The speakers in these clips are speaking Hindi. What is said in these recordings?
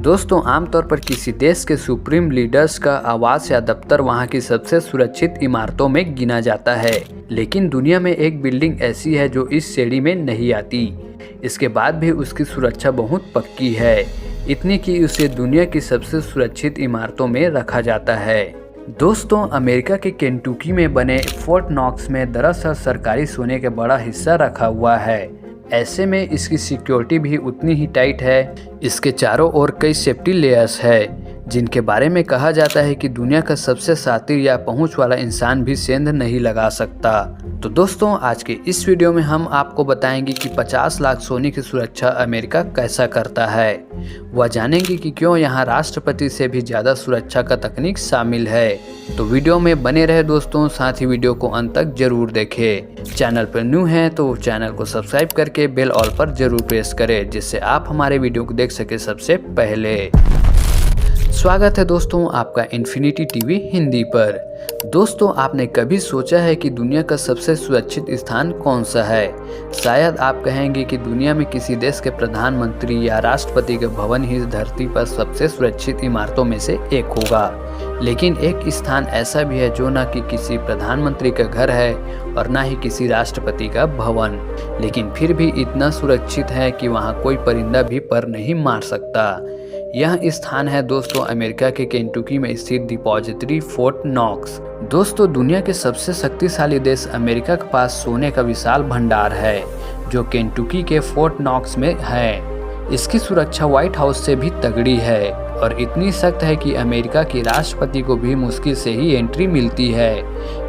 दोस्तों, आमतौर पर किसी देश के सुप्रीम लीडर्स का आवास या दफ्तर वहां की सबसे सुरक्षित इमारतों में गिना जाता है। लेकिन दुनिया में एक बिल्डिंग ऐसी है जो इस श्रेणी में नहीं आती। इसके बाद भी उसकी सुरक्षा बहुत पक्की है, इतनी कि उसे दुनिया की सबसे सुरक्षित इमारतों में रखा जाता है। दोस्तों, अमेरिका के केंटुकी में बने फोर्ट नॉक्स में दरअसल सरकारी सोने का बड़ा हिस्सा रखा हुआ है। ऐसे में इसकी सिक्योरिटी भी उतनी ही टाइट है। इसके चारों ओर कई सेफ्टी लेयर्स है, जिनके बारे में कहा जाता है कि दुनिया का सबसे शातिर या पहुंच वाला इंसान भी सेंध नहीं लगा सकता। तो दोस्तों, आज के इस वीडियो में हम आपको बताएंगे कि 50 लाख सोने की सुरक्षा अमेरिका कैसा करता है। वह जानेंगे कि क्यों यहाँ राष्ट्रपति से भी ज़्यादा सुरक्षा का तकनीक शामिल है। तो वीडियो में बने रहे दोस्तों, साथ ही वीडियो को अंत तक जरूर देखें। चैनल पर न्यू हैं तो चैनल को सब्सक्राइब करके बेल ऑल पर जरूर प्रेस करें, जिससे आप हमारे वीडियो को देख सके सबसे पहले। स्वागत है दोस्तों आपका इन्फिनिटी टीवी हिंदी पर। दोस्तों, आपने कभी सोचा है कि दुनिया का सबसे सुरक्षित स्थान कौन सा है? शायद आप कहेंगे कि दुनिया में किसी देश के प्रधानमंत्री या राष्ट्रपति का भवन ही धरती पर सबसे सुरक्षित इमारतों में से एक होगा। लेकिन एक स्थान ऐसा भी है जो न कि किसी प्रधानमंत्री का घर है और न ही किसी राष्ट्रपति का भवन, लेकिन फिर भी इतना सुरक्षित है कि वहाँ कोई परिंदा भी पर नहीं मार सकता। यह स्थान है दोस्तों अमेरिका के केंटुकी में स्थित डिपॉजिटरी फोर्ट नॉक्स। दोस्तों, दुनिया के सबसे शक्तिशाली देश अमेरिका के पास सोने का विशाल भंडार है, जो केंटुकी के फोर्ट नॉक्स में है। इसकी सुरक्षा व्हाइट हाउस से भी तगड़ी है और इतनी सख्त है कि अमेरिका के राष्ट्रपति को भी मुश्किल से ही एंट्री मिलती है।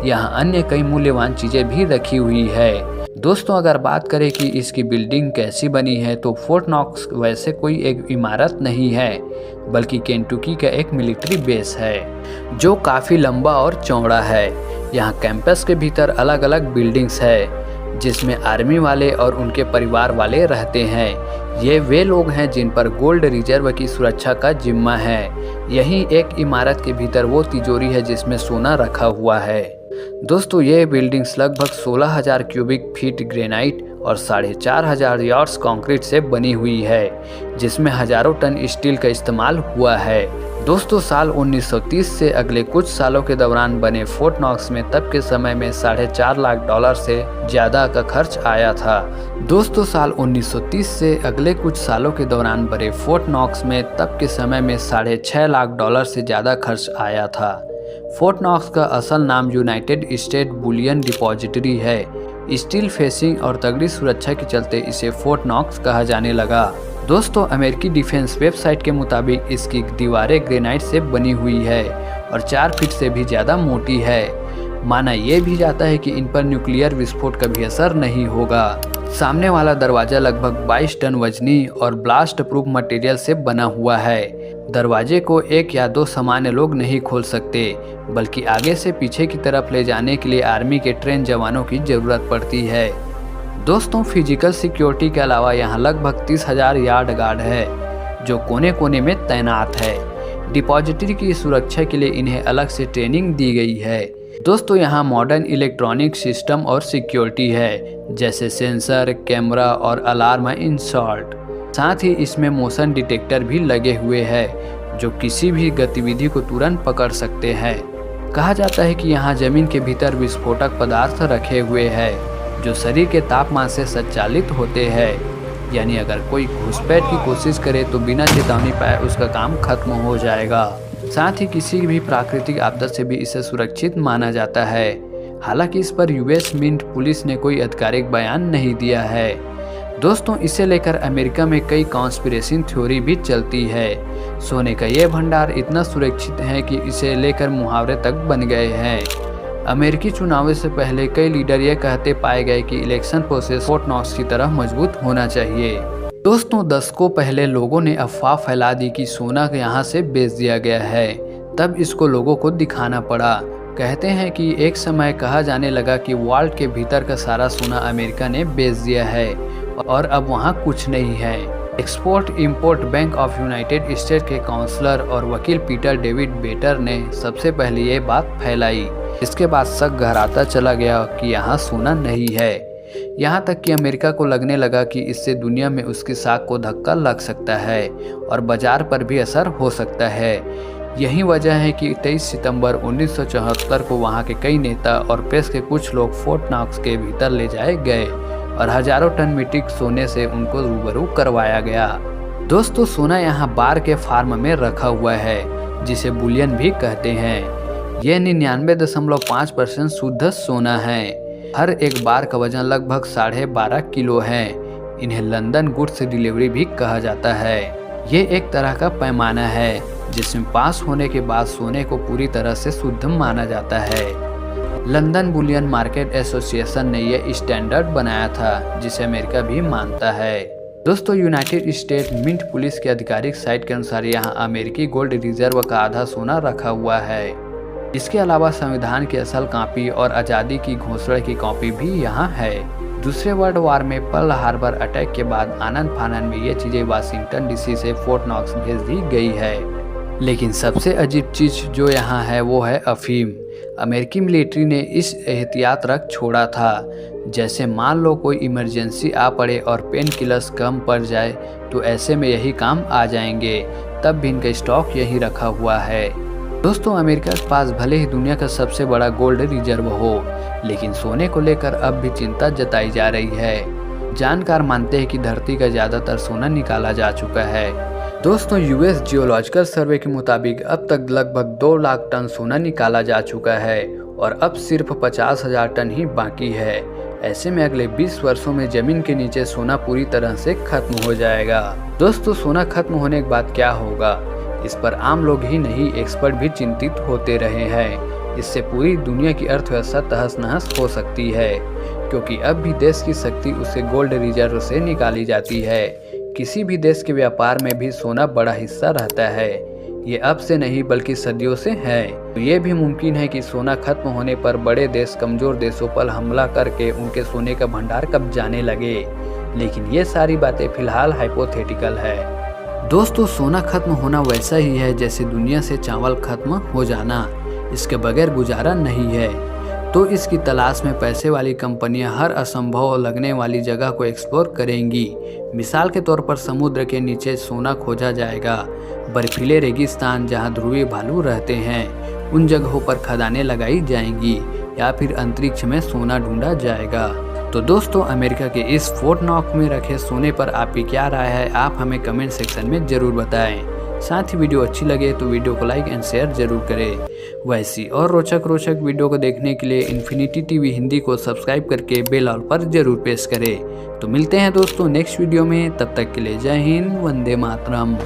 यहाँ अन्य कई मूल्यवान चीजें भी रखी हुई है। दोस्तों, अगर बात करें कि इसकी बिल्डिंग कैसी बनी है, तो फोर्ट नॉक्स वैसे कोई एक इमारत नहीं है, बल्कि केंटुकी का एक मिलिट्री बेस है जो काफ़ी लंबा और चौड़ा है। यहाँ कैंपस के भीतर अलग अलग बिल्डिंग्स है, जिसमें आर्मी वाले और उनके परिवार वाले रहते हैं। ये वे लोग हैं जिन पर गोल्ड रिजर्व की सुरक्षा का जिम्मा है। यही एक इमारत के भीतर वो तिजोरी है जिसमें सोना रखा हुआ है। दोस्तों, ये बिल्डिंग्स लगभग 16,000 क्यूबिक फीट ग्रेनाइट और 4,500 यार्ड्स कंक्रीट से बनी हुई है, जिसमें हजारों टन स्टील का इस्तेमाल हुआ है। दोस्तों, साल 1930 से अगले कुछ सालों के दौरान बने फोर्ट नॉक्स में तब के समय में $4.5 लाख से ज़्यादा का खर्च आया था। दोस्तों, साल 1930 से अगले कुछ सालों के दौरान बने फोर्ट नॉक्स में तब के समय में $6.5 लाख से ज़्यादा खर्च आया था। फोर्ट नॉक्स का असल नाम यूनाइटेड स्टेट बुलियन डिपॉजिटरी है। स्टील फेसिंग और तगड़ी सुरक्षा के चलते इसे फोर्ट नॉक्स कहा जाने लगा। दोस्तों, अमेरिकी डिफेंस वेबसाइट के मुताबिक इसकी दीवारें ग्रेनाइट से बनी हुई है और 4 फीट से भी ज़्यादा मोटी है। माना यह भी जाता है कि इन पर न्यूक्लियर विस्फोट का भी असर नहीं होगा। सामने वाला दरवाज़ा लगभग 22 टन वजनी और ब्लास्ट प्रूफ मटेरियल से बना हुआ है। दरवाजे को 1 या 2 सामान्य लोग नहीं खोल सकते, बल्कि आगे से पीछे की तरफ ले जाने के लिए आर्मी के ट्रेन जवानों की ज़रूरत पड़ती है। दोस्तों, फिजिकल सिक्योरिटी के अलावा यहाँ लगभग 30,000 यार्ड गार्ड है, जो कोने कोने में तैनात है। डिपॉजिटरी की सुरक्षा के लिए इन्हें अलग से ट्रेनिंग दी गई है। दोस्तों, यहाँ मॉडर्न इलेक्ट्रॉनिक सिस्टम और सिक्योरिटी है, जैसे सेंसर, कैमरा और अलार्म इंस्टॉल्ड। साथ ही इसमें मोशन डिटेक्टर भी लगे हुए हैं, जो किसी भी गतिविधि को तुरंत पकड़ सकते हैं। कहा जाता है कि यहाँ जमीन के भीतर विस्फोटक पदार्थ रखे हुए हैं, जो शरीर के तापमान से संचालित होते हैं। यानी अगर कोई घुसपैठ की कोशिश करे तो बिना चेतावनी पाए उसका काम खत्म हो जाएगा। साथ ही किसी भी प्राकृतिक आपदा से भी इसे सुरक्षित माना जाता है। हालांकि इस पर यूएस मिंट पुलिस ने कोई आधिकारिक बयान नहीं दिया है। दोस्तों, इसे लेकर अमेरिका में कई कॉन्स्पिरेसी थ्योरी भी चलती है। सोने का ये भंडार इतना सुरक्षित है कि इसे लेकर मुहावरे तक बन गए हैं। अमेरिकी चुनावों से पहले कई लीडर ये कहते पाए गए कि इलेक्शन प्रोसेस फोर्ट नॉक्स की तरह मजबूत होना चाहिए। दोस्तों, दशकों पहले लोगों ने अफवाह फैला दी कि सोना यहाँ से बेच दिया गया है, तब इसको लोगों को दिखाना पड़ा। कहते हैं कि एक समय कहा जाने लगा कि वॉल्ट के भीतर का सारा सोना अमेरिका ने बेच दिया है और अब वहाँ कुछ नहीं है। Export import bank of United states के काउंसलर और वकील पीटर डेविड बेटर ने सबसे पहले ये बात फैलाई। इसके बाद शक गहराता चला गया कि यहाँ सोना नहीं है। यहाँ तक कि अमेरिका को लगने लगा कि इससे दुनिया में उसकी साख को धक्का लग सकता है और बाजार पर भी असर हो सकता है। यही वजह है कि 23 सितंबर 1974 को वहाँ के कई नेता और प्रेस के कुछ लोग फोर्ट नॉक्स के भीतर ले जाए गए और हजारों टन मीट्रिक सोने से उनको रूबरू करवाया गया। दोस्तों, सोना यहाँ बार के फार्म में रखा हुआ है, जिसे बुलियन भी कहते हैं। यह 99.5% शुद्ध सोना है। हर एक बार का वजन लगभग 12.5 किलो है। इन्हें लंदन गुड्स डिलीवरी भी कहा जाता है। ये एक तरह का पैमाना है जिसमें पास होने के बाद सोने को पूरी तरह से शुद्ध माना जाता है। लंदन बुलियन मार्केट एसोसिएशन ने यह स्टैंडर्ड बनाया था, जिसे अमेरिका भी मानता है। दोस्तों, यूनाइटेड स्टेट मिंट पुलिस के आधिकारिक साइट के अनुसार यहाँ अमेरिकी गोल्ड रिजर्व का आधा सोना रखा हुआ है। इसके अलावा संविधान की असल कॉपी और आज़ादी की घोषणा की कॉपी भी यहाँ है। दूसरे वर्ल्ड वार में पर्ल हार्बर अटैक के बाद आनंद फानन में ये चीज़ें वाशिंगटन डीसी से फोर्ट नॉक्स भेज दी गई है। लेकिन सबसे अजीब चीज़ जो यहाँ है वो है अफीम। अमेरिकी मिलिट्री ने इस एहतियात रख छोड़ा था, जैसे मान लो कोई इमरजेंसी आ पड़े और पेन किलर्स कम पड़ जाए तो ऐसे में यही काम आ जाएंगे, तब भी इनका स्टॉक यही रखा हुआ है। दोस्तों, अमेरिका के पास भले ही दुनिया का सबसे बड़ा गोल्ड रिजर्व हो, लेकिन सोने को लेकर अब भी चिंता जताई जा रही है। जानकार मानते हैं कि धरती का ज़्यादातर सोना निकाला जा चुका है। दोस्तों, यूएस जियोलॉजिकल सर्वे के मुताबिक अब तक लगभग 2 लाख टन सोना निकाला जा चुका है और अब सिर्फ 50,000 टन ही बाकी है। ऐसे में अगले 20 वर्षों में जमीन के नीचे सोना पूरी तरह से खत्म हो जाएगा। दोस्तों, सोना खत्म होने के बाद क्या होगा, इस पर आम लोग ही नहीं एक्सपर्ट भी चिंतित होते रहे हैं। इससे पूरी दुनिया की अर्थव्यवस्था तहस नहस हो सकती है, क्योंकि अब भी देश की शक्ति उसके गोल्ड रिजर्व से निकाली जाती है। किसी भी देश के व्यापार में भी सोना बड़ा हिस्सा रहता है। ये अब से नहीं बल्कि सदियों से है। तो ये भी मुमकिन है कि सोना खत्म होने पर बड़े देश कमजोर देशों पर हमला करके उनके सोने का भंडार कब्जाने लगे, लेकिन ये सारी बातें फिलहाल हाइपोथेटिकल है। दोस्तों, सोना खत्म होना वैसा ही है जैसे दुनिया से चावल खत्म हो जाना। इसके बगैर गुजारा नहीं है। तो इसकी तलाश में पैसे वाली कंपनियां हर असंभव लगने वाली जगह को एक्सप्लोर करेंगी। मिसाल के तौर पर समुद्र के नीचे सोना खोजा जाएगा। बर्फीले रेगिस्तान जहां ध्रुवीय भालू रहते हैं, उन जगहों पर खदानें लगाई जाएंगी, या फिर अंतरिक्ष में सोना ढूंढा जाएगा। तो दोस्तों, अमेरिका के इस फोर्ट नॉक्स में रखे सोने पर आपकी क्या राय है, आप हमें कमेंट सेक्शन में ज़रूर बताएं। साथ ही वीडियो अच्छी लगे तो वीडियो को लाइक एंड शेयर जरूर करें। वैसी और रोचक वीडियो को देखने के लिए इन्फिनिटी टीवी हिंदी को सब्सक्राइब करके बेल आइकन पर जरूर प्रेस करें। तो मिलते हैं दोस्तों नेक्स्ट वीडियो में, तब तक के लिए जय हिंद, वंदे मातरम।